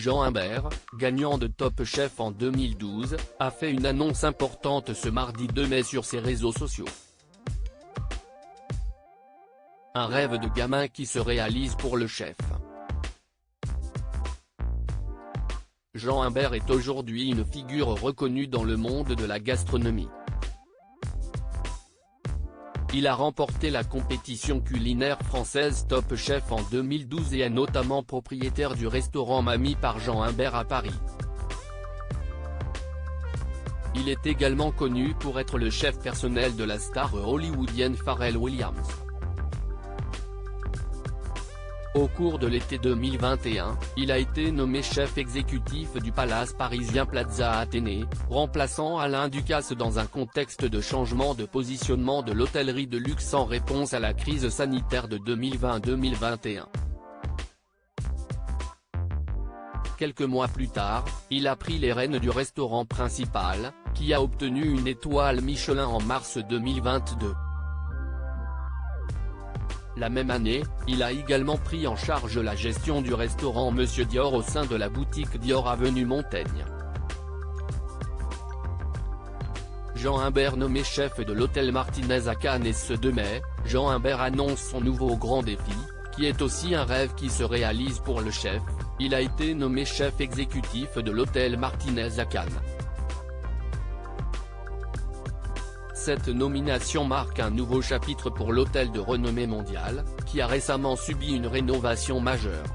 Jean Humbert, gagnant de Top Chef en 2012, a fait une annonce importante ce mardi 2 mai sur ses réseaux sociaux. Un rêve de gamin qui se réalise pour le chef. Jean Humbert est aujourd'hui une figure reconnue dans le monde de la gastronomie. Il a remporté la compétition culinaire française Top Chef en 2012 et est notamment propriétaire du restaurant Mamie par Jean Humbert à Paris. Il est également connu pour être le chef personnel de la star hollywoodienne Pharrell Williams. Au cours de l'été 2021, il a été nommé chef exécutif du palace parisien Plaza Athénée, remplaçant Alain Ducasse dans un contexte de changement de positionnement de l'hôtellerie de luxe en réponse à la crise sanitaire de 2020-2021. Quelques mois plus tard, il a pris les rênes du restaurant principal, qui a obtenu une étoile Michelin en mars 2022. La même année, il a également pris en charge la gestion du restaurant Monsieur Dior au sein de la boutique Dior avenue Montaigne. Jean Humbert nommé chef de l'hôtel Martinez à Cannes et ce 2 mai, Jean Humbert annonce son nouveau grand défi, qui est aussi un rêve qui se réalise pour le chef. Il a été nommé chef exécutif de l'hôtel Martinez à Cannes. Cette nomination marque un nouveau chapitre pour l'hôtel de renommée mondiale, qui a récemment subi une rénovation majeure.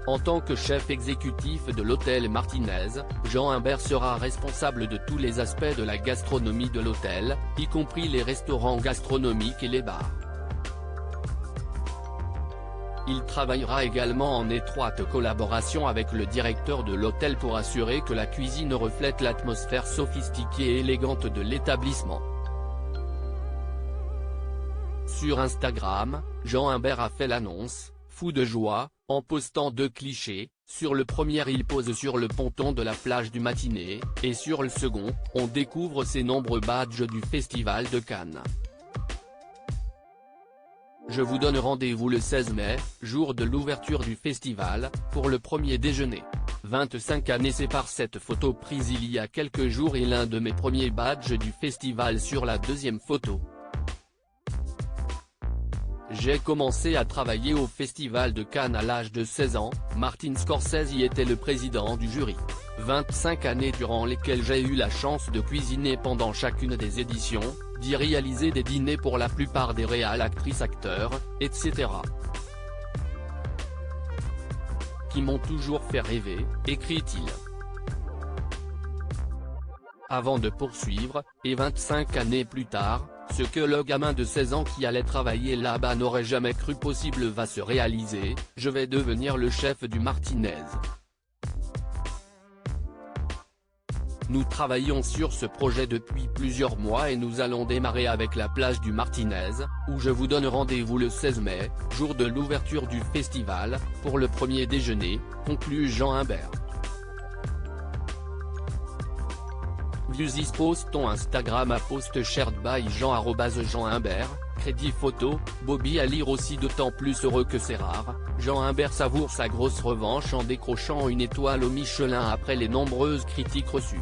En tant que chef exécutif de l'hôtel Martinez, Jean Humbert sera responsable de tous les aspects de la gastronomie de l'hôtel, y compris les restaurants gastronomiques et les bars. Il travaillera également en étroite collaboration avec le directeur de l'hôtel pour assurer que la cuisine reflète l'atmosphère sophistiquée et élégante de l'établissement. Sur Instagram, Jean Humbert a fait l'annonce, fou de joie, en postant 2 clichés. Sur le premier il pose sur le ponton de la plage du Matinée, et sur le second, on découvre ses nombreux badges du Festival de Cannes. Je vous donne rendez-vous le 16 mai, jour de l'ouverture du festival, pour le premier déjeuner. 25 années séparent cette photo prise il y a quelques jours et l'un de mes premiers badges du festival sur la deuxième photo. J'ai commencé à travailler au Festival de Cannes à l'âge de 16 ans, Martin Scorsese y était le président du jury. 25 années durant lesquelles j'ai eu la chance de cuisiner pendant chacune des éditions, d'y réaliser des dîners pour la plupart des actrices acteurs, etc. Qui m'ont toujours fait rêver, écrit-il. Avant de poursuivre, et 25 années plus tard, ce que le gamin de 16 ans qui allait travailler là-bas n'aurait jamais cru possible va se réaliser, je vais devenir le chef du Martinez. Nous travaillons sur ce projet depuis plusieurs mois et nous allons démarrer avec la plage du Martinez, où je vous donne rendez-vous le 16 mai, jour de l'ouverture du festival, pour le premier déjeuner, conclut Jean Humbert. Views is post on Instagram à post shared by Jean @Jean Humbert, crédit photo, Bobby à lire aussi d'autant plus heureux que c'est rare, Jean Humbert savoure sa grosse revanche en décrochant une étoile au Michelin après les nombreuses critiques reçues.